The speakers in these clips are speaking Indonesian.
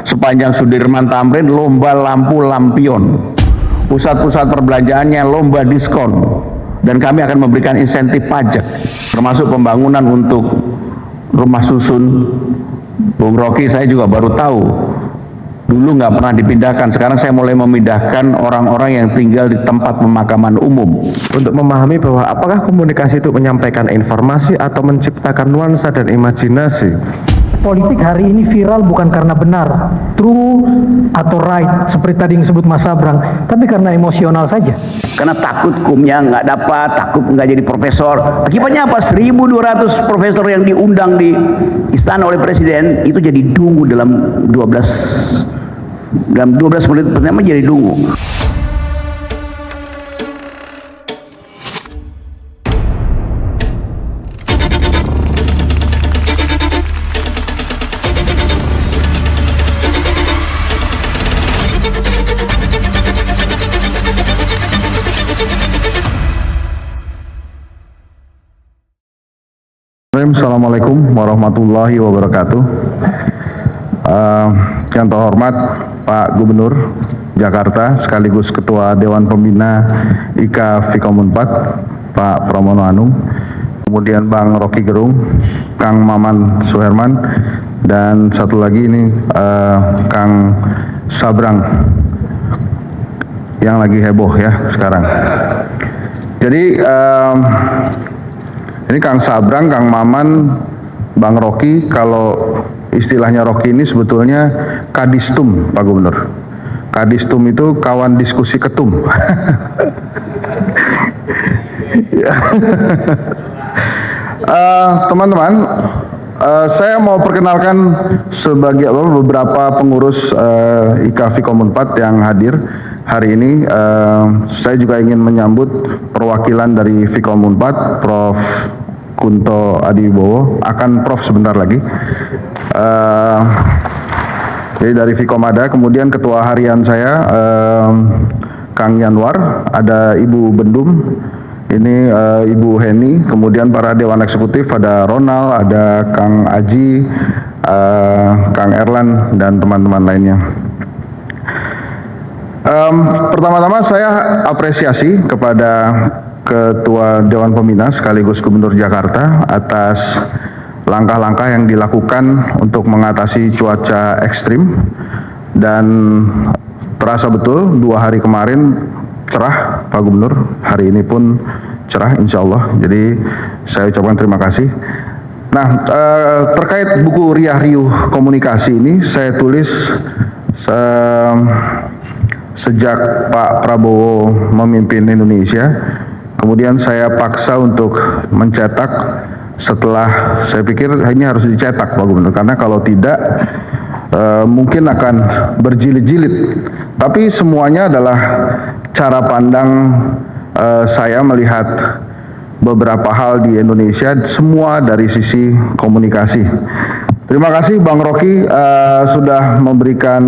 sepanjang Sudirman Tamrin lomba lampu lampion, pusat-pusat perbelanjaannya lomba diskon, dan kami akan memberikan insentif pajak termasuk pembangunan untuk rumah susun. Bung Rocky, saya juga baru tahu, dulu nggak pernah dipindahkan, sekarang saya mulai memindahkan orang-orang yang tinggal di tempat pemakaman umum. Untuk memahami bahwa apakah komunikasi itu menyampaikan informasi atau menciptakan nuansa dan imajinasi. Politik hari ini viral bukan karena benar, true atau right, seperti tadi yang disebut Mas Sabrang, tapi karena emosional saja. Karena takut kumnya nggak dapat, takut nggak jadi profesor. Akibatnya apa? 1.200 profesor yang diundang di istana oleh presiden itu jadi dungu dalam 12 menit pertama jadi dungu. Assalamualaikum warahmatullahi wabarakatuh. Yang terhormat Pak Gubernur Jakarta sekaligus Ketua Dewan Pembina IKA Fikom Unpad Pak Pramono Anung, kemudian Bang Rocky Gerung, Kang Maman Suherman, dan satu lagi ini Kang Sabrang yang lagi heboh ya sekarang. Jadi ini Kang Sabrang, Kang Maman, Bang Rocky, kalau istilahnya Rocky ini sebetulnya kadistum, Pak Gubernur. Kadistum itu kawan diskusi ketum. Teman-teman, saya mau perkenalkan sebagai beberapa pengurus IKA Fikom Unpad yang hadir hari ini. Saya juga ingin menyambut perwakilan dari Fikom Unpad, Prof. Kunto Adiwibowo, akan Prof sebentar lagi. Jadi dari Fikom ada, kemudian ketua harian saya Kang Yanwar, ada Ibu Bendum, ini Ibu Heni, kemudian para dewan eksekutif ada Ronald, ada Kang Aji, Kang Erlan, dan teman-teman lainnya. Pertama-tama saya apresiasi kepada Ketua Dewan Pembina sekaligus Gubernur Jakarta atas langkah-langkah yang dilakukan untuk mengatasi cuaca ekstrim, dan terasa betul 2 hari kemarin cerah Pak Gubernur, hari ini pun cerah insya Allah, jadi saya ucapkan terima kasih. Nah, terkait buku Riah Riuh Komunikasi ini saya tulis sejak Pak Prabowo memimpin Indonesia. Kemudian saya paksa untuk mencetak setelah saya pikir ini harus dicetak Pak Gubernur, karena kalau tidak mungkin akan berjilid-jilid. Tapi semuanya adalah cara pandang saya melihat beberapa hal di Indonesia, semua dari sisi komunikasi. Terima kasih Bang Rocky sudah memberikan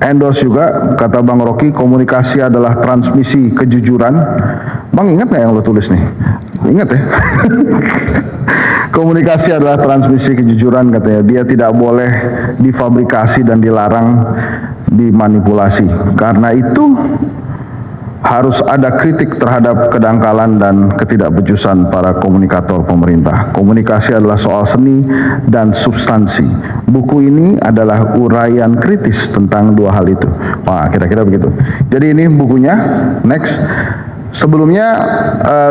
endorse juga. Kata Bang Rocky, komunikasi adalah transmisi kejujuran. Bang, ingat nggak yang lo tulis nih? Ingat ya? Komunikasi adalah transmisi kejujuran katanya. Dia tidak boleh difabrikasi dan dilarang dimanipulasi. Karena itu harus ada kritik terhadap kedangkalan dan ketidakbejusan para komunikator pemerintah. Komunikasi adalah soal seni dan substansi. Buku ini adalah uraian kritis tentang 2 hal itu. Wah, kira-kira begitu. Jadi ini bukunya. Next. Sebelumnya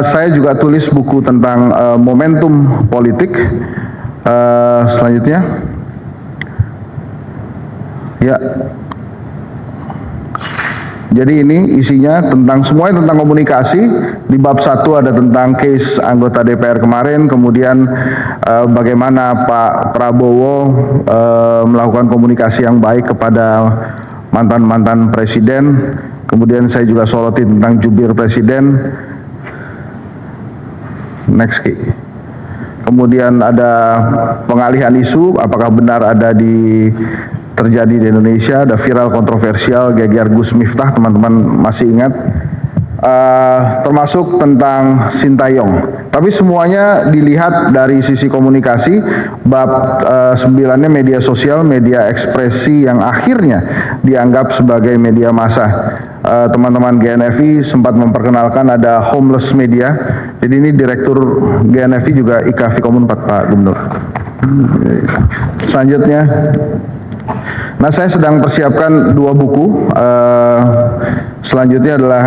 saya juga tulis buku tentang momentum politik. Selanjutnya. Ya. Jadi ini isinya semuanya tentang komunikasi. Di bab 1 ada tentang case anggota DPR kemarin, kemudian bagaimana Pak Prabowo melakukan komunikasi yang baik kepada mantan-mantan presiden. Kemudian saya juga soroti tentang jubir presiden. Next. Kemudian ada pengalihan isu, apakah benar terjadi di Indonesia. Ada viral kontroversial geger Gus Miftah, teman-teman masih ingat. termasuk tentang Sintayong. Tapi semuanya dilihat dari sisi komunikasi. Bab 9-nya media sosial, media ekspresi yang akhirnya dianggap sebagai media massa. Teman-teman GNFI sempat memperkenalkan ada homeless media. Jadi ini Direktur GNFI juga IKAVI Komun 4, Pak Gubernur. Selanjutnya, nah saya sedang persiapkan 2 buku. Selanjutnya adalah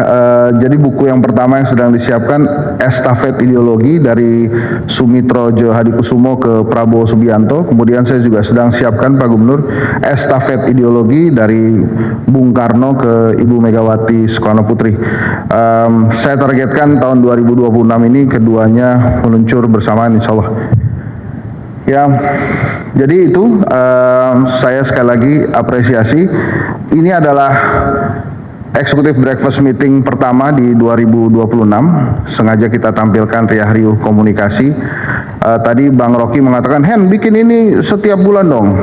jadi buku yang pertama yang sedang disiapkan Estafet Ideologi dari Sumitro Johadikusumo ke Prabowo Subianto. Kemudian saya juga sedang siapkan, Pak Gubernur, Estafet Ideologi dari Bung Karno ke Ibu Megawati Soekarno Putri. Saya targetkan tahun 2026 ini keduanya meluncur bersamaan, insya Allah. Ya, jadi itu saya sekali lagi apresiasi. Ini adalah Executive Breakfast Meeting pertama di 2026. Sengaja kita tampilkan riah riuh komunikasi. Tadi Bang Rocky mengatakan, Hen, bikin ini setiap bulan dong.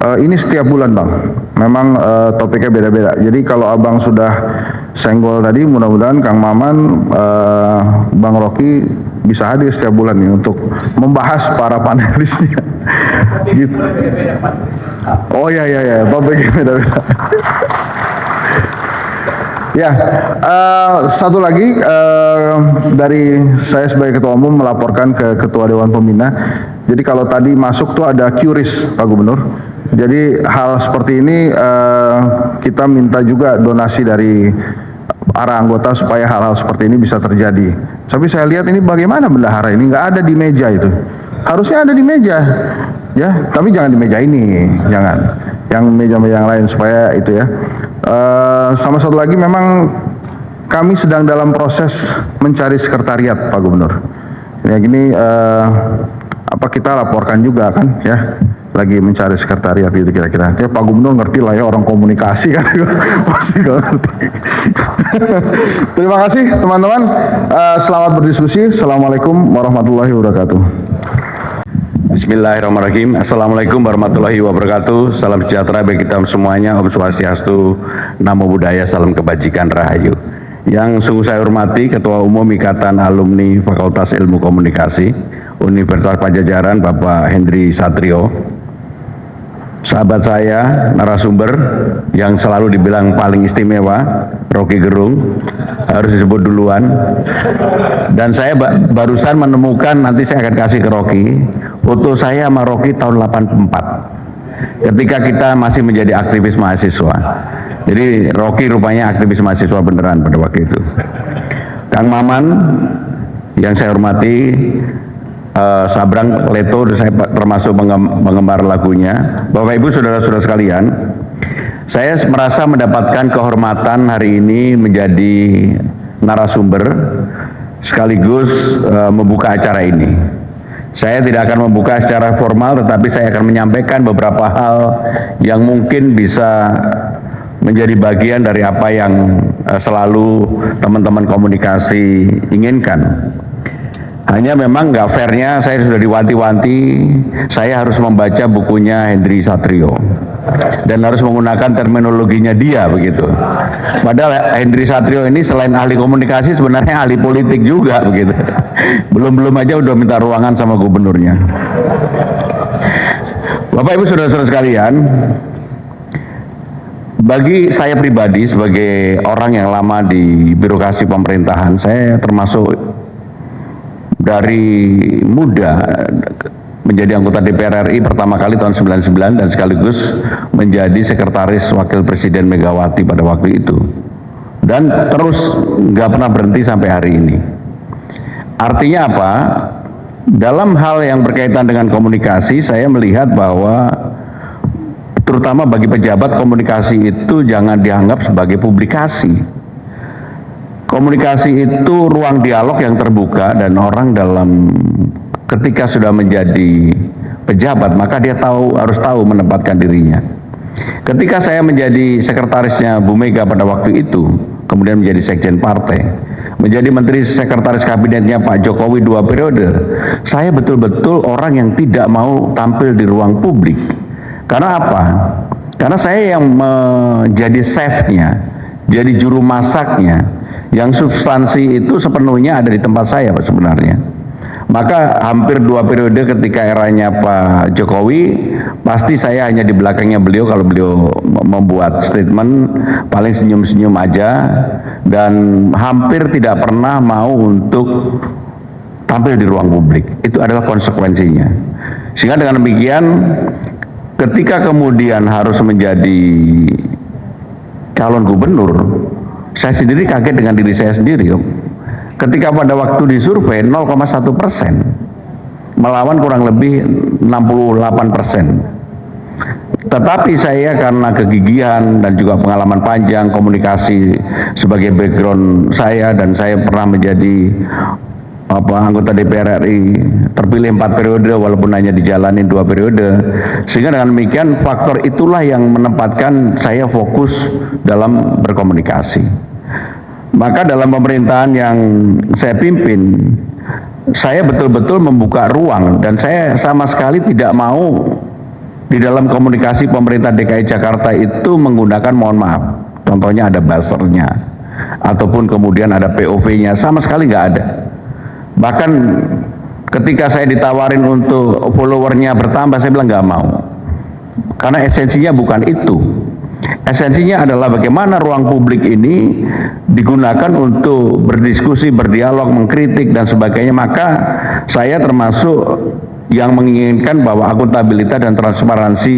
Ini setiap bulan, Bang. Memang topiknya beda-beda. Jadi kalau Abang sudah senggol tadi, mudah-mudahan Kang Maman, Bang Rocky bisa hadir setiap bulan nih untuk membahas para panelisnya. Gitu. Oh ya, topiknya beda-beda. Ya, satu lagi dari saya sebagai Ketua Umum melaporkan ke Ketua Dewan Pembina. Jadi kalau tadi masuk tuh ada QRIS, Pak Gubernur. Jadi hal seperti ini kita minta juga donasi dari para anggota supaya hal-hal seperti ini bisa terjadi. Tapi saya lihat ini bagaimana bendahara ini nggak ada di meja itu. Harusnya ada di meja, ya. Tapi jangan di meja ini, jangan. Yang meja-meja yang lain supaya itu ya. Sama satu lagi, memang kami sedang dalam proses mencari sekretariat, Pak Gubernur. Ya gini, apa kita laporkan juga kan, ya, lagi mencari sekretariat gitu kira-kira. Ya Pak Gubernur ngerti lah ya, orang komunikasi kan, pasti ngerti. Terima kasih teman-teman. Selamat berdiskusi. Assalamualaikum warahmatullahi wabarakatuh. Bismillahirrahmanirrahim. Assalamualaikum warahmatullahi wabarakatuh. Salam sejahtera bagi kita semuanya. Om Swastiastu, Namo Buddhaya, salam kebajikan rahayu. Yang sungguh saya hormati Ketua Umum Ikatan Alumni Fakultas Ilmu Komunikasi Universitas Padjadjaran, Bapak Hendri Satrio. Sahabat saya, narasumber yang selalu dibilang paling istimewa, Rocky Gerung, harus disebut duluan. Dan saya barusan menemukan, nanti saya akan kasih ke Rocky, foto saya sama Rocky tahun 84, ketika kita masih menjadi aktivis mahasiswa. Jadi Rocky rupanya aktivis mahasiswa beneran pada waktu itu. Kang Maman, yang saya hormati, Sabrang Leto, saya termasuk penggemar lagunya. Bapak Ibu saudara-saudara sekalian, saya merasa mendapatkan kehormatan hari ini menjadi narasumber sekaligus membuka acara ini. Saya tidak akan membuka secara formal, tetapi saya akan menyampaikan beberapa hal yang mungkin bisa menjadi bagian dari apa yang selalu teman-teman komunikasi inginkan. Hanya memang nggak fairnya, saya sudah diwanti-wanti, saya harus membaca bukunya Hendri Satrio dan harus menggunakan terminologinya dia begitu. Padahal Hendri Satrio ini selain ahli komunikasi sebenarnya ahli politik juga begitu. Belum aja udah minta ruangan sama gubernurnya. Bapak Ibu saudara-saudara sekalian, bagi saya pribadi sebagai orang yang lama di birokrasi pemerintahan, saya termasuk dari muda menjadi anggota DPR RI pertama kali tahun 99 dan sekaligus menjadi sekretaris Wakil Presiden Megawati pada waktu itu, dan terus nggak pernah berhenti sampai hari ini. Artinya apa? Dalam hal yang berkaitan dengan komunikasi, saya melihat bahwa terutama bagi pejabat, komunikasi itu jangan dianggap sebagai publikasi. Komunikasi itu ruang dialog yang terbuka, dan orang dalam ketika sudah menjadi pejabat maka dia harus tahu menempatkan dirinya. Ketika saya menjadi sekretarisnya Bu Mega pada waktu itu, kemudian menjadi sekjen partai, menjadi menteri sekretaris kabinetnya Pak Jokowi 2 periode, saya betul-betul orang yang tidak mau tampil di ruang publik. Karena apa? Karena saya yang menjadi chefnya, jadi juru masaknya, yang substansi itu sepenuhnya ada di tempat saya Pak sebenarnya. Maka hampir 2 periode ketika eranya Pak Jokowi, pasti saya hanya di belakangnya beliau kalau beliau membuat statement, paling senyum-senyum aja, dan hampir tidak pernah mau untuk tampil di ruang publik. Itu adalah konsekuensinya. Sehingga dengan demikian, ketika kemudian harus menjadi calon gubernur, saya sendiri kaget dengan diri saya sendiri. Ketika pada waktu disurvei 0,1%, melawan kurang lebih 68%. Tetapi saya karena kegigihan dan juga pengalaman panjang komunikasi sebagai background saya, dan saya pernah menjadi anggota DPR RI terpilih 4 periode walaupun hanya dijalani 2 periode, sehingga dengan demikian faktor itulah yang menempatkan saya fokus dalam berkomunikasi. Maka dalam pemerintahan yang saya pimpin, saya betul-betul membuka ruang, dan saya sama sekali tidak mau di dalam komunikasi pemerintah DKI Jakarta itu menggunakan, mohon maaf, contohnya ada buzzernya ataupun kemudian ada POV-nya, sama sekali nggak ada. Bahkan ketika saya ditawarin untuk followernya bertambah, saya bilang nggak mau, karena esensinya bukan itu. Esensinya adalah bagaimana ruang publik ini digunakan untuk berdiskusi, berdialog, mengkritik dan sebagainya. Maka saya termasuk yang menginginkan bahwa akuntabilitas dan transparansi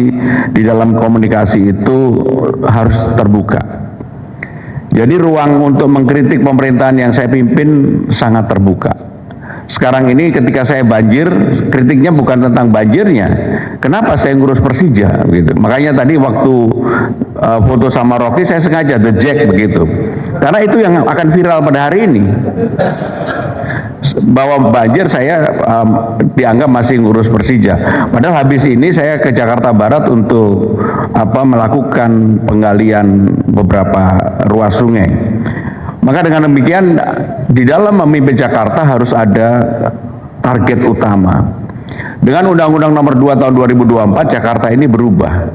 di dalam komunikasi itu harus terbuka. Jadi ruang untuk mengkritik pemerintahan yang saya pimpin sangat terbuka. Sekarang ini ketika saya banjir, kritiknya bukan tentang banjirnya, kenapa saya ngurus Persija gitu. Makanya tadi waktu foto sama Rocky saya sengaja the Jack begitu, karena itu yang akan viral pada hari ini. Bahwa banjir saya dianggap masih ngurus Persija, padahal habis ini saya ke Jakarta Barat untuk melakukan penggalian beberapa ruas sungai. Maka dengan demikian, di dalam memimpin Jakarta harus ada target utama. Dengan Undang-Undang Nomor 2 Tahun 2024, Jakarta ini berubah.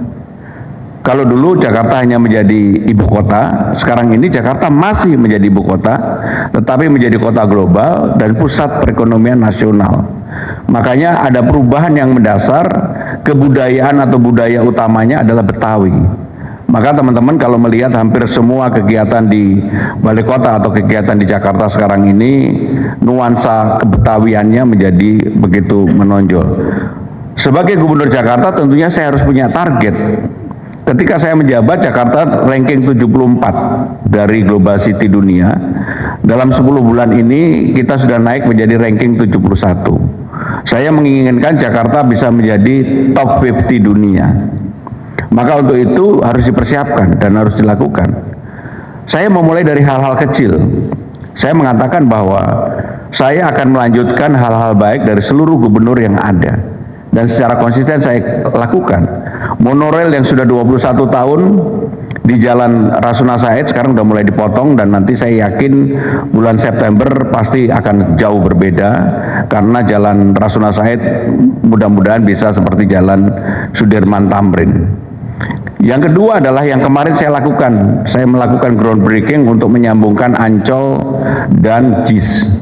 Kalau dulu Jakarta hanya menjadi ibu kota, sekarang ini Jakarta masih menjadi ibu kota, tetapi menjadi kota global dan pusat perekonomian nasional. Makanya ada perubahan yang mendasar, kebudayaan atau budaya utamanya adalah Betawi. Maka teman-teman kalau melihat hampir semua kegiatan di Balai Kota atau kegiatan di Jakarta sekarang ini, nuansa kebetawiannya menjadi begitu menonjol. Sebagai Gubernur Jakarta tentunya saya harus punya target. Ketika saya menjabat, Jakarta ranking 74 dari Global City dunia. Dalam 10 bulan ini kita sudah naik menjadi ranking 71. Saya menginginkan Jakarta bisa menjadi top 50 dunia. Maka untuk itu harus dipersiapkan dan harus dilakukan. Saya memulai dari hal-hal kecil. Saya mengatakan bahwa saya akan melanjutkan hal-hal baik dari seluruh gubernur yang ada, dan secara konsisten saya lakukan. Monorail yang sudah 21 tahun di Jalan Rasuna Said sekarang sudah mulai dipotong, dan nanti saya yakin bulan September pasti akan jauh berbeda, karena Jalan Rasuna Said mudah-mudahan bisa seperti Jalan Sudirman Tamrin. Yang kedua adalah yang kemarin saya lakukan, saya melakukan groundbreaking untuk menyambungkan Ancol dan JIS,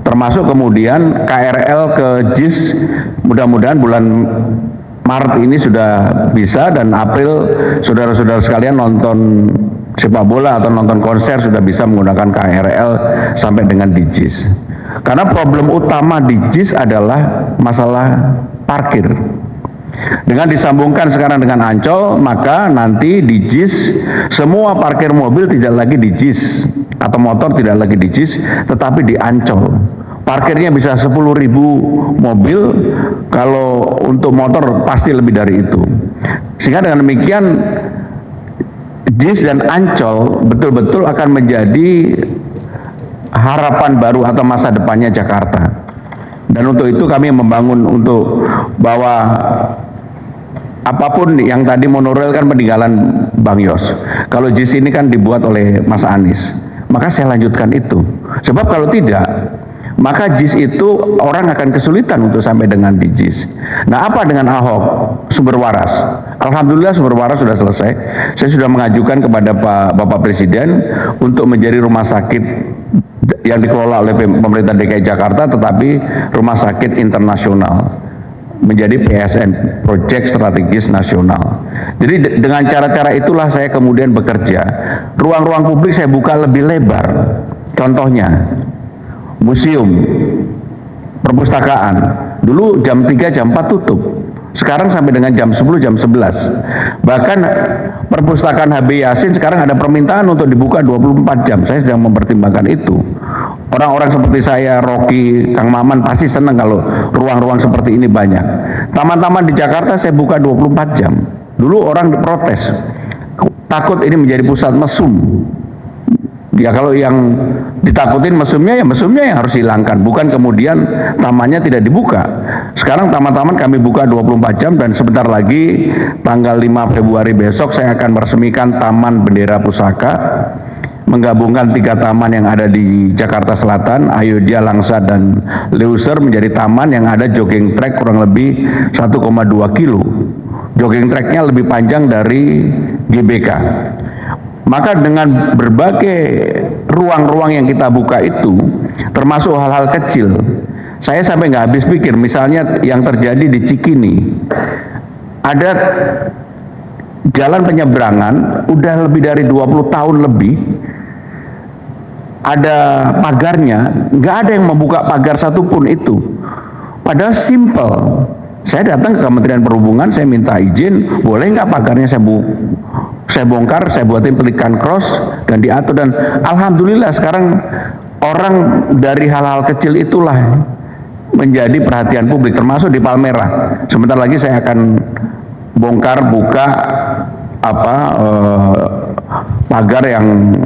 termasuk kemudian KRL ke JIS. Mudah-mudahan bulan Maret ini sudah bisa, dan April saudara-saudara sekalian nonton sepak bola atau nonton konser sudah bisa menggunakan KRL sampai dengan di JIS. Karena problem utama di JIS adalah masalah parkir. Dengan disambungkan sekarang dengan Ancol, maka nanti di JIS semua parkir mobil tidak lagi di JIS, atau motor tidak lagi di JIS, tetapi di Ancol. Parkirnya bisa 10.000 mobil, kalau untuk motor pasti lebih dari itu. Sehingga dengan demikian JIS dan Ancol betul-betul akan menjadi harapan baru atau masa depannya Jakarta. Dan untuk itu kami membangun untuk bahwa apapun yang tadi monorail kan peninggalan Bang Yos. Kalau JIS ini kan dibuat oleh Mas Anies, maka saya lanjutkan itu. Sebab kalau tidak, maka JIS itu orang akan kesulitan untuk sampai dengan di JIS. Nah, apa dengan Ahok? Sumber waras. Alhamdulillah sumber waras sudah selesai. Saya sudah mengajukan kepada Bapak Presiden untuk menjadi rumah sakit yang dikelola oleh pemerintah DKI Jakarta, tetapi rumah sakit internasional, menjadi PSN, Proyek Strategis Nasional. Jadi dengan cara-cara itulah saya kemudian bekerja. Ruang-ruang publik saya buka lebih lebar. Contohnya, museum, perpustakaan. Dulu jam 3, jam 4 tutup. Sekarang sampai dengan jam 10, jam 11. Bahkan perpustakaan HB Yasin sekarang ada permintaan untuk dibuka 24 jam. Saya sedang mempertimbangkan itu. Orang-orang seperti saya, Rocky, Kang Maman pasti senang kalau ruang-ruang seperti ini banyak. Taman-taman di Jakarta saya buka 24 jam. Dulu orang diprotes, takut ini menjadi pusat mesum. Ya kalau yang ditakutin mesumnya, ya mesumnya yang harus hilangkan, bukan kemudian tamannya tidak dibuka. Sekarang taman-taman kami buka 24 jam dan sebentar lagi tanggal 5 Februari besok saya akan meresmikan Taman Bendera Pusaka, menggabungkan 3 taman yang ada di Jakarta Selatan, Ayodhya, Langsa, dan Leuser menjadi taman yang ada jogging track kurang lebih 1,2 kilo. Jogging tracknya lebih panjang dari GBK. Maka dengan berbagai ruang-ruang yang kita buka itu, termasuk hal-hal kecil, saya sampai nggak habis pikir. Misalnya yang terjadi di Cikini, ada jalan penyeberangan, udah lebih dari 20 tahun lebih, ada pagarnya, nggak ada yang membuka pagar satupun itu. Padahal simple. Saya datang ke Kementerian Perhubungan, saya minta izin, boleh nggak pagarnya saya bongkar, saya buatin pelikan cross dan diatur, dan alhamdulillah sekarang orang dari hal-hal kecil itulah menjadi perhatian publik, termasuk di Palmerah. Sebentar lagi saya akan bongkar, buka pagar yang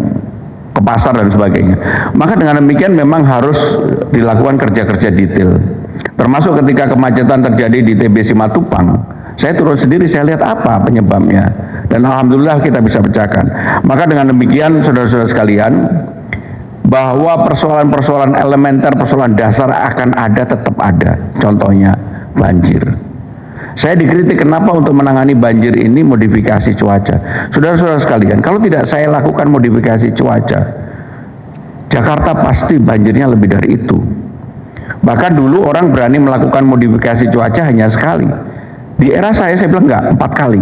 ke pasar dan sebagainya. Maka dengan demikian memang harus dilakukan kerja-kerja detail. Termasuk ketika kemacetan terjadi di TB Simatupang, saya turun sendiri, saya lihat apa penyebabnya, dan alhamdulillah kita bisa pecahkan. Maka dengan demikian saudara-saudara sekalian, bahwa persoalan-persoalan elementer, persoalan dasar akan ada, tetap ada. Contohnya banjir. Saya dikritik kenapa untuk menangani banjir ini modifikasi cuaca. Saudara-saudara sekalian, kalau tidak saya lakukan modifikasi cuaca, Jakarta pasti banjirnya lebih dari itu. Bahkan dulu orang berani melakukan modifikasi cuaca hanya sekali. Di era saya bilang enggak, 4 kali.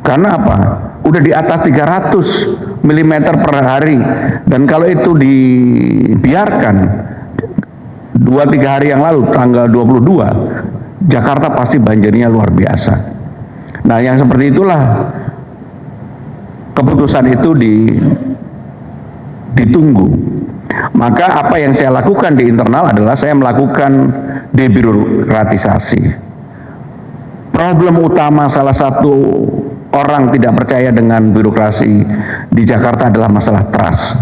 Karena apa? Udah di atas 300 mm per hari. Dan kalau itu dibiarkan 2-3 hari yang lalu, tanggal 22, Jakarta pasti banjirnya luar biasa. Nah, yang seperti itulah keputusan itu ditunggu. Maka apa yang saya lakukan di internal adalah saya melakukan debirokratisasi. Problem utama salah satu orang tidak percaya dengan birokrasi di Jakarta adalah masalah trust.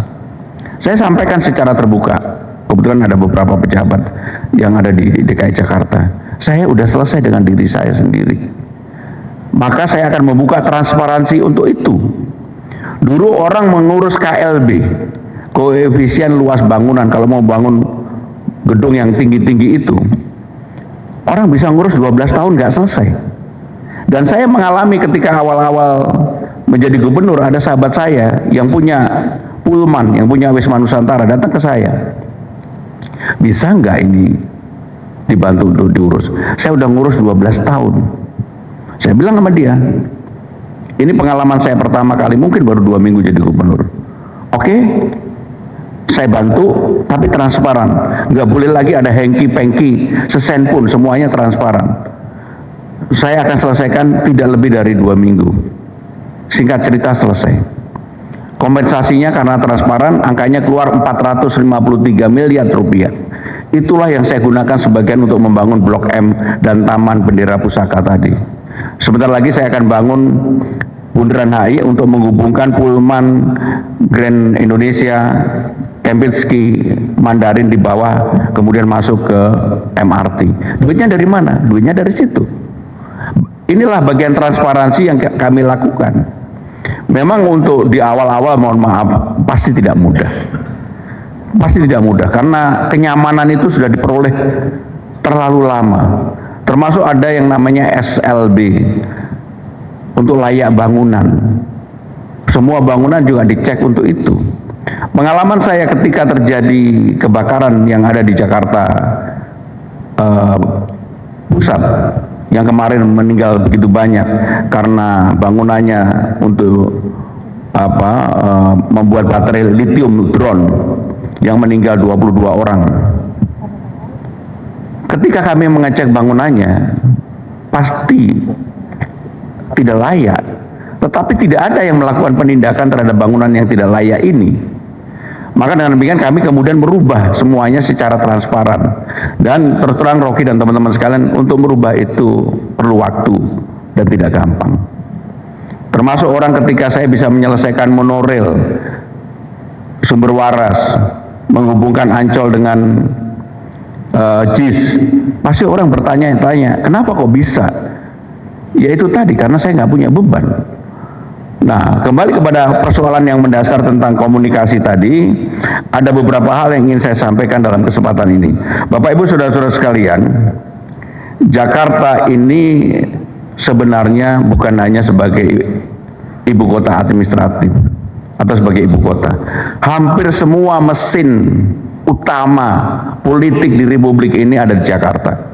Saya sampaikan secara terbuka. Kebetulan ada beberapa pejabat yang ada di DKI Jakarta. Saya udah selesai dengan diri saya sendiri. Maka saya akan membuka transparansi untuk itu. Dulu orang mengurus KLB, koefisien luas bangunan, kalau mau bangun gedung yang tinggi-tinggi itu, orang bisa ngurus 12 tahun nggak selesai. Dan saya mengalami ketika awal-awal menjadi gubernur, ada sahabat saya yang punya Pullman, yang punya Wisma Nusantara, datang ke saya, bisa nggak ini dibantu untuk diurus? Saya udah ngurus 12 tahun. Saya bilang sama dia, ini pengalaman saya pertama kali, mungkin baru 2 minggu jadi gubernur. Oke, saya bantu, tapi transparan. Nggak boleh lagi ada hengki-pengki, sesen pun, semuanya transparan. Saya akan selesaikan tidak lebih dari 2 minggu. Singkat cerita selesai. Kompensasinya karena transparan, angkanya keluar 453 miliar rupiah. Itulah yang saya gunakan sebagian untuk membangun Blok M dan Taman Bendera Pusaka tadi. Sebentar lagi saya akan bangun Bundaran HI untuk menghubungkan Pullman, Grand Indonesia, Kempinski, Mandarin di bawah, kemudian masuk ke MRT. Duitnya dari mana? Duitnya dari situ. Inilah bagian transparansi yang kami lakukan. Memang untuk di awal-awal, mohon maaf, pasti tidak mudah. Pasti tidak mudah karena kenyamanan itu sudah diperoleh terlalu lama. Termasuk ada yang namanya SLB untuk layak bangunan. Semua bangunan juga dicek untuk itu. Pengalaman saya ketika terjadi kebakaran yang ada di Jakarta Pusat yang kemarin meninggal begitu banyak karena bangunannya untuk membuat baterai lithium drone yang meninggal 22 orang. Ketika kami mengecek bangunannya, pasti tidak layak. Tetapi tidak ada yang melakukan penindakan terhadap bangunan yang tidak layak ini. Maka dengan demikian kami kemudian merubah semuanya secara transparan. Dan terus terang Rocky dan teman-teman sekalian, untuk merubah itu perlu waktu dan tidak gampang. Termasuk orang ketika saya bisa menyelesaikan monorail Sumber Waras menghubungkan Ancol dengan JIS, pasti orang bertanya-tanya, kenapa kok bisa? Ya itu tadi, karena saya nggak punya beban. Nah, kembali kepada persoalan yang mendasar tentang komunikasi tadi, ada beberapa hal yang ingin saya sampaikan dalam kesempatan ini. Bapak Ibu Saudara-saudara sekalian, Jakarta ini sebenarnya bukan hanya sebagai ibu kota administratif atau sebagai ibu kota. Hampir semua mesin utama politik di Republik ini ada di Jakarta.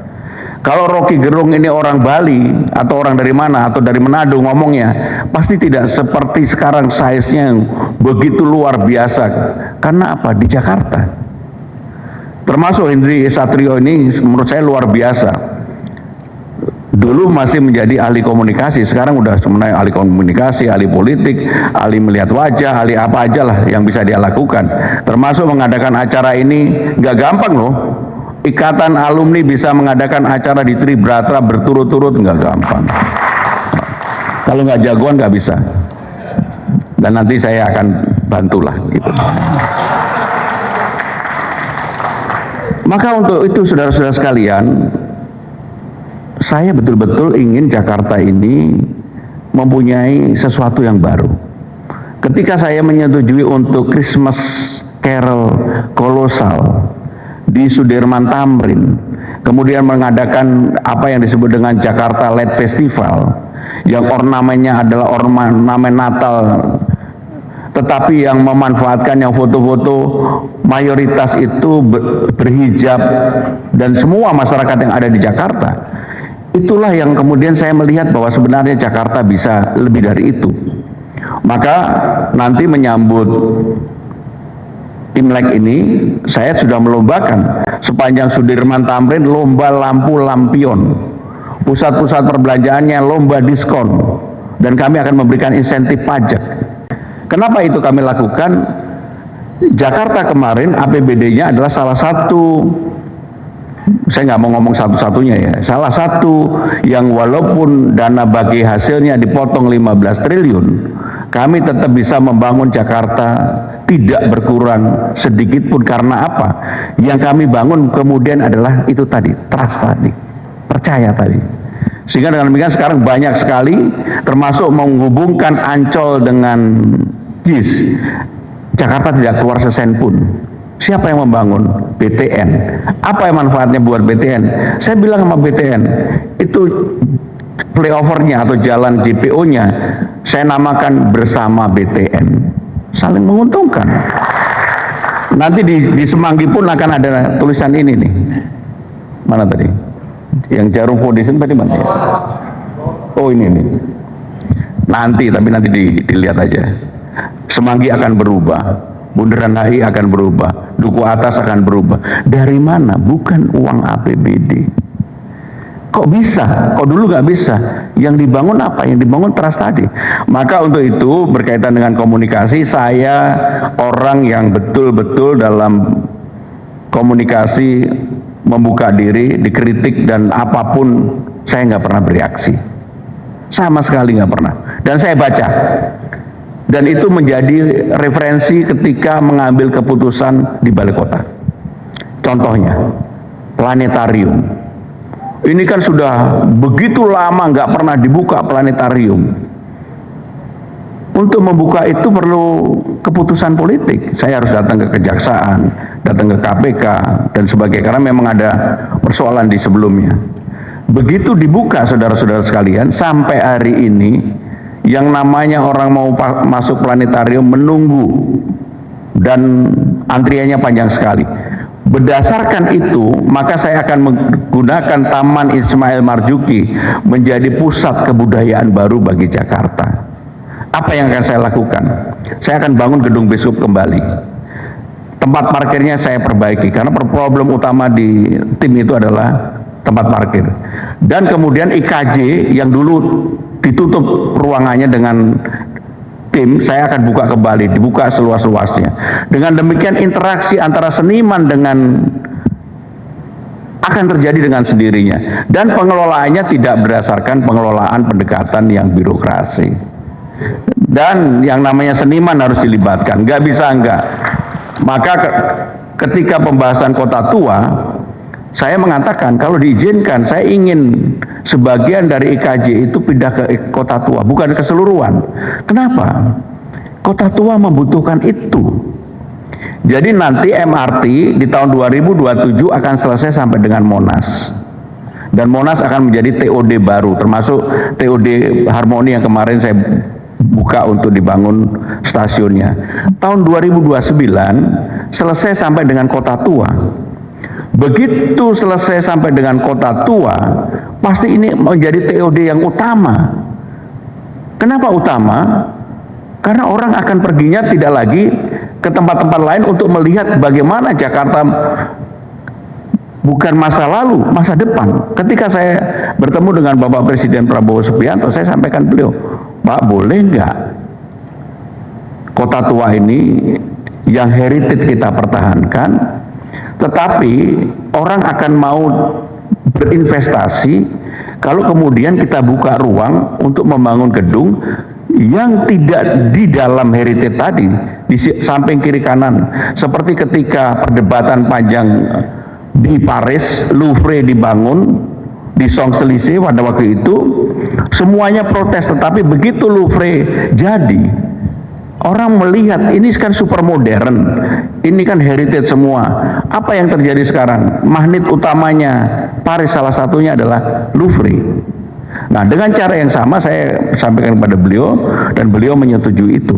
Kalau Rocky Gerung ini orang Bali atau orang dari mana atau dari Manado ngomongnya, pasti tidak seperti sekarang size-nya yang begitu luar biasa. Karena apa? Di Jakarta. Termasuk Hendri Satrio ini menurut saya luar biasa. Dulu masih menjadi ahli komunikasi, sekarang udah sebenarnya ahli komunikasi, ahli politik, ahli melihat wajah, ahli apa aja lah yang bisa dia lakukan. Termasuk mengadakan acara ini nggak gampang loh. Ikatan alumni bisa mengadakan acara di Tribrata berturut-turut nggak gampang. Kalau nggak jagoan nggak bisa. Dan nanti saya akan bantulah gitu. Maka untuk itu saudara-saudara sekalian, saya betul-betul ingin Jakarta ini mempunyai sesuatu yang baru. Ketika saya menyetujui untuk Christmas Carol kolosal di Sudirman Tamrin, kemudian mengadakan apa yang disebut dengan Jakarta Light Festival, yang ornamennya adalah ornamen Natal, tetapi yang memanfaatkan yang foto-foto mayoritas itu berhijab dan semua masyarakat yang ada di Jakarta. Itulah yang kemudian saya melihat bahwa sebenarnya Jakarta bisa lebih dari itu. Maka nanti menyambut Imlek ini, saya sudah melombakan sepanjang Sudirman Tamrin lomba lampu lampion. Pusat-pusat perbelanjaannya lomba diskon. Dan kami akan memberikan insentif pajak. Kenapa itu kami lakukan? Jakarta kemarin APBD-nya adalah salah satu, saya nggak mau ngomong satu-satunya ya, salah satu yang walaupun dana bagi hasilnya dipotong 15 triliun, kami tetap bisa membangun Jakarta tidak berkurang sedikit pun. Karena apa? Yang kami bangun kemudian adalah itu tadi, trust tadi, percaya tadi. Sehingga dengan demikian sekarang banyak sekali, termasuk menghubungkan Ancol dengan JIS, Jakarta tidak keluar sesen pun. Siapa yang membangun? BTN. Apa yang manfaatnya buat BTN? Saya bilang sama BTN, itu flyovernya atau jalan JPO-nya saya namakan bersama BTN, saling menguntungkan. Nanti di Semanggi pun akan ada tulisan ini nih. Mana tadi? Yang Jarum Foundation tadi mana? Oh ini nih. Nanti, tapi nanti dilihat aja. Semanggi akan berubah, Bundaran HI akan berubah, Duku Atas akan berubah. Dari mana? Bukan uang APBD. Kok bisa? Kok dulu nggak bisa? Yang dibangun apa? Yang dibangun trust tadi. Maka untuk itu berkaitan dengan komunikasi, saya orang yang betul-betul dalam komunikasi membuka diri, dikritik dan apapun saya nggak pernah bereaksi. Sama sekali nggak pernah. Dan saya baca. Dan itu menjadi referensi ketika mengambil keputusan di balai kota. Contohnya, planetarium. Ini kan sudah begitu lama nggak pernah dibuka planetarium. Untuk membuka itu perlu keputusan politik. Saya harus datang ke kejaksaan, datang ke KPK dan sebagainya, karena memang ada persoalan di sebelumnya. Begitu dibuka, saudara-saudara sekalian, sampai hari ini yang namanya orang mau masuk planetarium menunggu dan antriannya panjang sekali. Berdasarkan itu, maka saya akan menggunakan Taman Ismail Marzuki menjadi pusat kebudayaan baru bagi Jakarta. Apa yang akan saya lakukan? Saya akan bangun gedung biskup kembali. Tempat parkirnya saya perbaiki, karena problem utama di tim itu adalah tempat parkir. Dan kemudian IKJ yang dulu ditutup ruangannya dengan tim, saya akan buka kembali, dibuka seluas-luasnya. Dengan demikian interaksi antara seniman dengan akan terjadi dengan sendirinya, dan pengelolaannya tidak berdasarkan pengelolaan pendekatan yang birokrasi. Dan yang namanya seniman harus dilibatkan, nggak bisa enggak. Maka ketika pembahasan kota tua, saya mengatakan kalau diizinkan, saya ingin sebagian dari IKJ itu pindah ke kota tua, bukan keseluruhan. Kenapa? Kota tua membutuhkan itu. Jadi nanti MRT di tahun 2027 akan selesai sampai dengan Monas. Dan Monas akan menjadi TOD baru, termasuk TOD Harmoni yang kemarin saya buka untuk dibangun stasiunnya. Tahun 2029 selesai sampai dengan kota tua. Begitu selesai sampai dengan kota tua, pasti ini menjadi TOD yang utama. Kenapa utama? Karena orang akan perginya tidak lagi ke tempat-tempat lain untuk melihat bagaimana Jakarta bukan masa lalu, masa depan. Ketika saya bertemu dengan Bapak Presiden Prabowo Subianto, saya sampaikan beliau, Pak, boleh nggak kota tua ini yang heritage kita pertahankan, tetapi orang akan mau berinvestasi kalau kemudian kita buka ruang untuk membangun gedung yang tidak di dalam heritage tadi, di samping kiri kanan. Seperti ketika perdebatan panjang di Paris, Louvre dibangun, di Champs-Élysées pada waktu itu, semuanya protes, tetapi begitu Louvre jadi, orang melihat ini kan super modern, ini kan heritage semua. Apa yang terjadi sekarang? Magnet utamanya Paris salah satunya adalah Louvre. Nah, dengan cara yang sama saya sampaikan kepada beliau dan beliau menyetujui itu.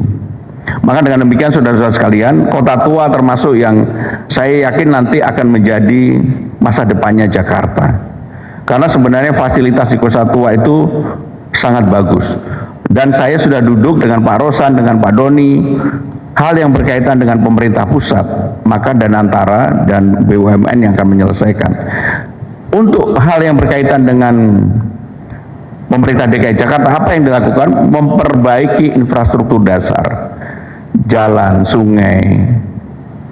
Maka dengan demikian saudara-saudara sekalian, kota tua termasuk yang saya yakin nanti akan menjadi masa depannya Jakarta. Karena sebenarnya fasilitas di kota tua itu sangat bagus. Dan saya sudah duduk dengan Pak Rosan, dengan Pak Doni, hal yang berkaitan dengan pemerintah pusat, maka Danantara dan BUMN yang akan menyelesaikan. Untuk hal yang berkaitan dengan pemerintah DKI Jakarta, apa yang dilakukan? Memperbaiki infrastruktur dasar, jalan, sungai,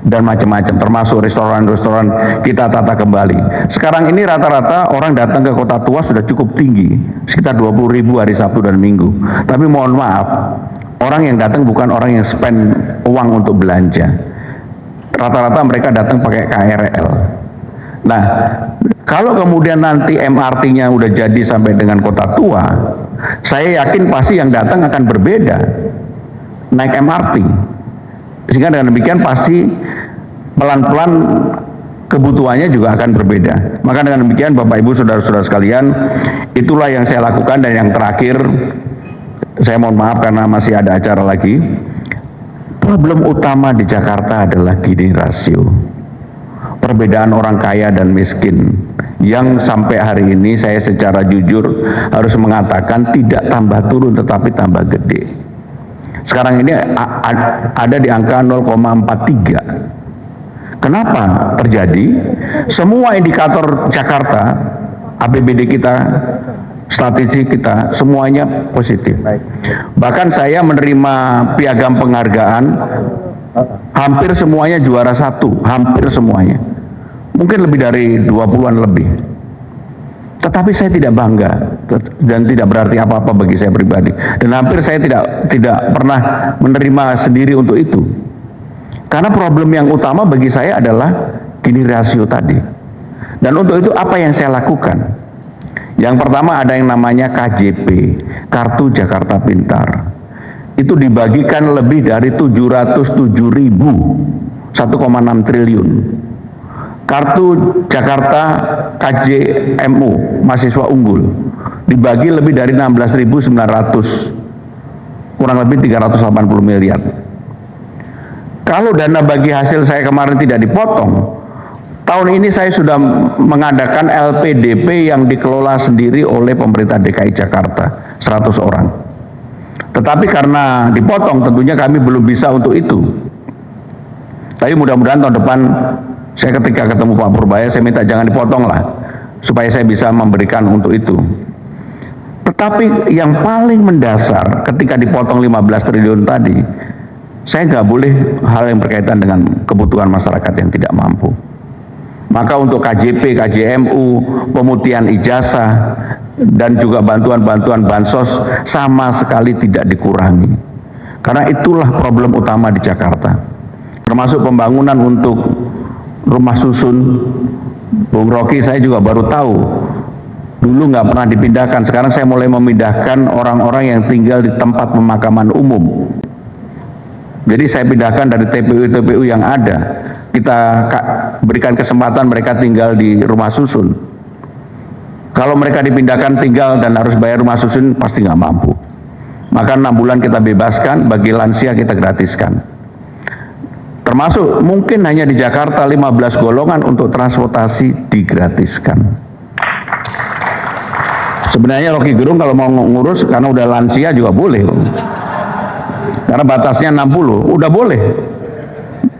dan macam-macam, termasuk restoran-restoran kita tata kembali. Sekarang ini rata-rata orang datang ke kota tua sudah cukup tinggi, sekitar 20.000 hari Sabtu dan Minggu. Tapi mohon maaf, orang yang datang bukan orang yang spend uang untuk belanja. Rata-rata mereka datang pakai KRL. Nah, kalau kemudian nanti MRT-nya udah jadi sampai dengan kota tua, saya yakin pasti yang datang akan berbeda naik MRT. Sehingga dengan demikian pasti pelan-pelan kebutuhannya juga akan berbeda. Maka dengan demikian Bapak Ibu saudara-saudara sekalian, itulah yang saya lakukan. Dan yang terakhir, saya mohon maaf karena masih ada acara lagi. Problem utama di Jakarta adalah Gini rasio. Perbedaan orang kaya dan miskin yang sampai hari ini saya secara jujur harus mengatakan tidak tambah turun tetapi tambah gede. Sekarang ini ada di angka 0,43. Kenapa terjadi? Semua indikator Jakarta, APBD kita, strategi kita, semuanya positif. Bahkan saya menerima piagam penghargaan, hampir semuanya juara satu, hampir semuanya. Mungkin lebih dari 20-an lebih. Tetapi saya tidak bangga dan tidak berarti apa-apa bagi saya pribadi. Dan hampir saya tidak pernah menerima sendiri untuk itu. Karena problem yang utama bagi saya adalah Gini rasio tadi. Dan untuk itu apa yang saya lakukan? Yang pertama ada yang namanya KJP, Kartu Jakarta Pintar. itu dibagikan lebih dari 707.000, 1,6 triliun. Kartu Jakarta KJMU mahasiswa unggul dibagi lebih dari 16.900, kurang lebih 380 miliar. Kalau dana bagi hasil saya kemarin tidak dipotong, tahun ini saya sudah mengadakan LPDP yang dikelola sendiri oleh pemerintah DKI Jakarta, 100 orang. Tetapi karena dipotong, tentunya kami belum bisa untuk itu. Tapi mudah-mudahan tahun depan, saya ketika ketemu Pak Purbaya, saya minta jangan dipotong lah, supaya saya bisa memberikan untuk itu. Tetapi yang paling mendasar, ketika dipotong 15 triliun tadi, saya nggak boleh hal yang berkaitan dengan kebutuhan masyarakat yang tidak mampu. Maka untuk KJP, KJMU, pemutihan ijazah, dan juga bantuan-bantuan bansos sama sekali tidak dikurangi. Karena itulah problem utama di Jakarta. Termasuk pembangunan untuk rumah susun. Bung Rocky saya juga baru tahu. Dulu nggak pernah dipindahkan, sekarang saya mulai memindahkan orang-orang yang tinggal di tempat pemakaman umum. Jadi saya pindahkan dari TPU-TPU yang ada. Kita berikan kesempatan mereka tinggal di rumah susun. Kalau mereka dipindahkan tinggal dan harus bayar rumah susun, pasti nggak mampu. Maka 6 bulan kita bebaskan, bagi lansia kita gratiskan. Termasuk mungkin hanya di Jakarta 15 golongan untuk transportasi digratiskan. Sebenarnya Rocky Gerung kalau mau ngurus, karena udah lansia juga boleh. Karena batasnya 60, udah boleh.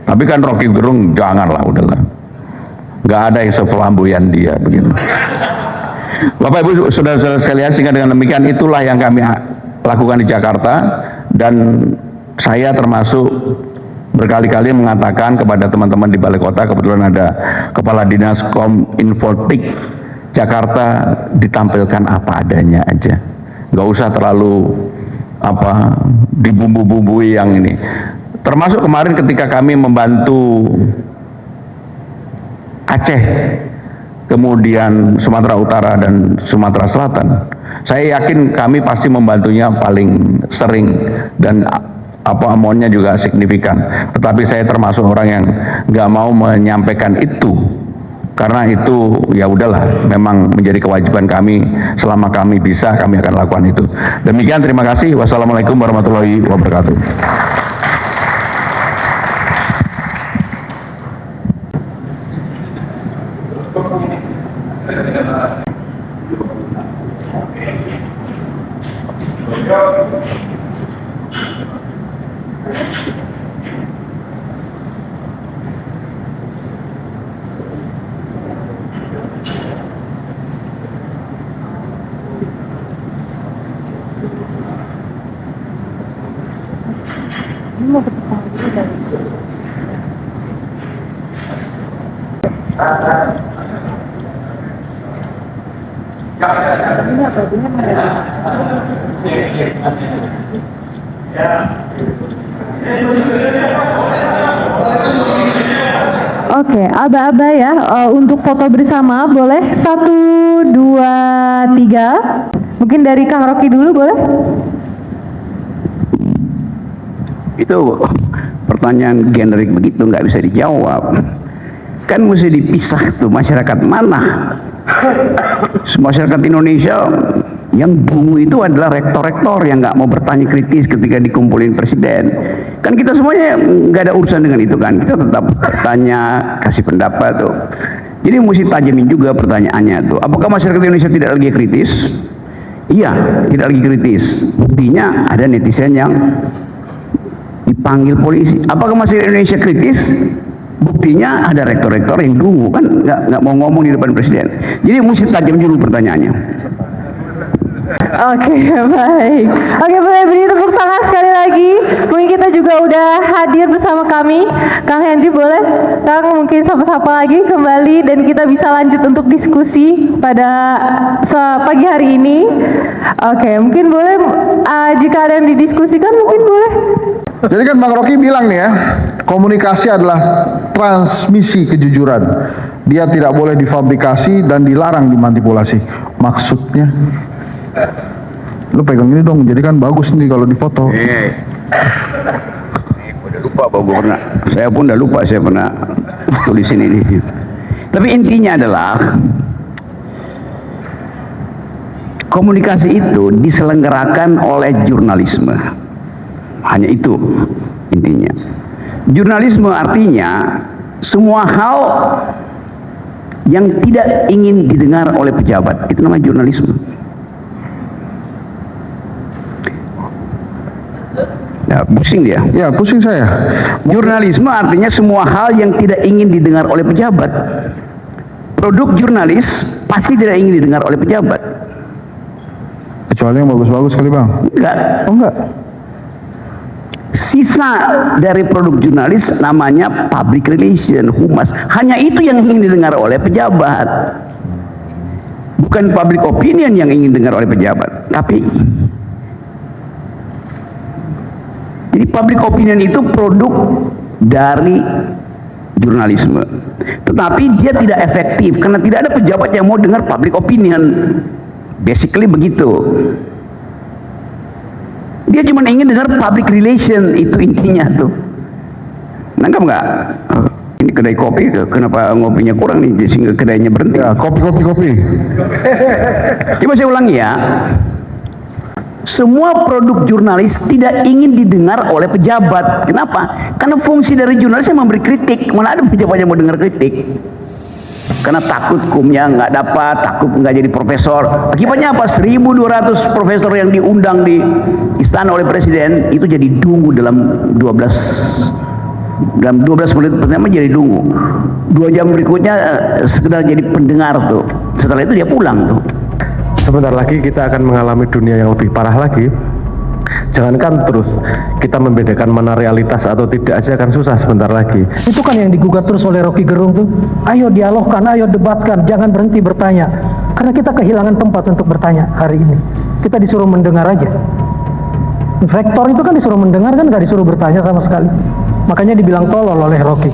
Tapi kan Rocky Gerung janganlah, udahlah. Nggak ada yang seflamboyan dia begitu. Bapak Ibu saudara-saudara sekalian, sehingga dengan demikian itulah yang kami lakukan di Jakarta, dan saya termasuk berkali-kali mengatakan kepada teman-teman di Balai Kota, kebetulan ada Kepala Dinas Kominfotik Jakarta, ditampilkan apa adanya aja, nggak usah terlalu dibumbu-bumbui yang ini. Termasuk kemarin ketika kami membantu Aceh, kemudian Sumatera Utara dan Sumatera Selatan, saya yakin kami pasti membantunya paling sering dan amonnya juga signifikan. Tetapi saya termasuk orang yang nggak mau menyampaikan itu, karena itu ya udahlah, memang menjadi kewajiban kami. Selama kami bisa, kami akan lakukan itu. Demikian, terima kasih. Wassalamualaikum warahmatullahi wabarakatuh. Oke, aba-aba ya, untuk foto bersama boleh 1, 2, 3. Mungkin dari Kang Rocky dulu boleh? Itu pertanyaan generik begitu nggak bisa dijawab. Kan mesti dipisah tuh, masyarakat mana? Masyarakat Indonesia yang bungu itu adalah rektor-rektor yang nggak mau bertanya kritis ketika dikumpulin presiden. Kan kita semuanya nggak ada urusan dengan itu kan, kita tetap bertanya, kasih pendapat tuh. Jadi mesti tajamin juga pertanyaannya tuh. Apakah masyarakat Indonesia tidak lagi kritis? Iya, tidak lagi kritis. Buktinya ada netizen yang dipanggil polisi. Apakah masyarakat Indonesia kritis? Buktinya ada rektor-rektor yang dungu, kan nggak mau ngomong di depan presiden. Jadi mesti tajam dulu pertanyaannya. Oke, baik. Oke, boleh beri tepuk tangan sekali lagi. Mungkin kita juga udah hadir bersama kami. Kang Hendy boleh, Kang mungkin sapa-sapa lagi kembali dan kita bisa lanjut untuk diskusi pada pagi hari ini. Oke, mungkin boleh jika ada yang didiskusikan mungkin boleh. Jadi kan Bang Rocky bilang nih ya, komunikasi adalah transmisi kejujuran. Dia tidak boleh difabrikasi dan dilarang dimanipulasi. Maksudnya? lu pegang ini dong, jadi kan bagus nih kalau difoto. Udah lupa Pak Gubernur. Saya pun udah lupa saya pernah tulisin ini. Tapi intinya adalah komunikasi itu diselenggarakan oleh jurnalisme. Hanya itu intinya. Jurnalisme artinya semua hal yang tidak ingin didengar oleh pejabat, itu namanya jurnalisme. Nah, pusing dia. Ya, pusing saya. Jurnalisme artinya semua hal yang tidak ingin didengar oleh pejabat. Produk jurnalis pasti tidak ingin didengar oleh pejabat. Kecuali yang bagus-bagus kali Bang. Enggak. Oh enggak. Sisa dari produk jurnalis namanya public relation, humas. Hanya itu yang ingin didengar oleh pejabat. Bukan public opinion yang ingin didengar oleh pejabat. Tapi jadi public opinion itu produk dari jurnalisme. Tetapi dia tidak efektif karena tidak ada pejabat yang mau dengar public opinion. Basically begitu. Dia cuma ingin dengar public relation, itu intinya tuh. Nangkap nggak? Ini kedai kopi, kenapa ngopinya kurang nih sehingga kedainya berhenti? Ya, kopi. Coba saya ulangi ya. Semua produk jurnalis tidak ingin didengar oleh pejabat. Kenapa? Karena fungsi dari jurnalis yang memberi kritik. Mana ada pejabat yang mau dengar kritik? Karena takut hukumnya nggak dapat, takut nggak jadi profesor. Akibatnya apa? 1.200 profesor yang diundang di istana oleh presiden itu jadi dungu dalam 12 menit pertama jadi dungu. 2 jam berikutnya sekedar jadi pendengar tuh. Setelah itu dia pulang tuh. Sebentar lagi kita akan mengalami dunia yang lebih parah lagi. Jangankan terus kita membedakan mana realitas atau tidak aja kan susah sebentar lagi. Itu kan yang digugat terus oleh Rocky Gerung tuh. Ayo dialogkan, ayo debatkan, jangan berhenti bertanya. Karena kita kehilangan tempat untuk bertanya hari ini. Kita disuruh mendengar aja. Rektor itu kan disuruh mendengar kan, gak disuruh bertanya sama sekali. Makanya dibilang tolol oleh Rocky.